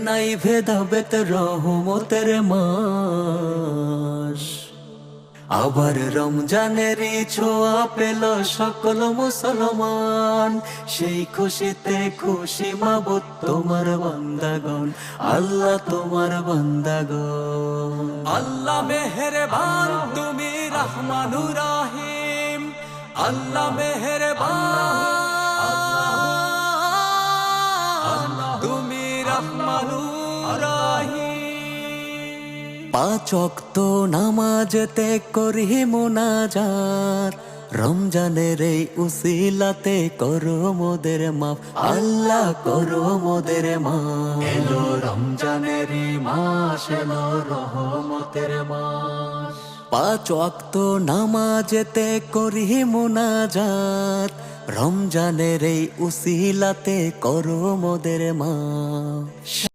নাই ভেদাভেদ রহমতের মাস। আবার রমজানের ছোঁয়া পেল সকল মুসলমান, সেই খুশিতে খুশি মাবুদ তোমার বান্দাগণ, আল্লাহ তোমার বান্দাগণ। আল্লাহ মেহেরবান তুমি রহমানুর রহিম, আল্লাহ মেহেরবান তুমি রহমানুর রহিম। পাঁচ ওয়াক্ত নামাজেতে করি মুনাজাত, রমজানের এই উসিলাতে করো মোদের মাফ, আল্লাহ করো মোদের মাফ। এলো রমজানের মাস, এলো রহমতের মাস। পাঁচ ওয়াক্ত নামাজেতে করি মুনাজাত, রমজানের এই উসিলাতে করো মোদের মাফ।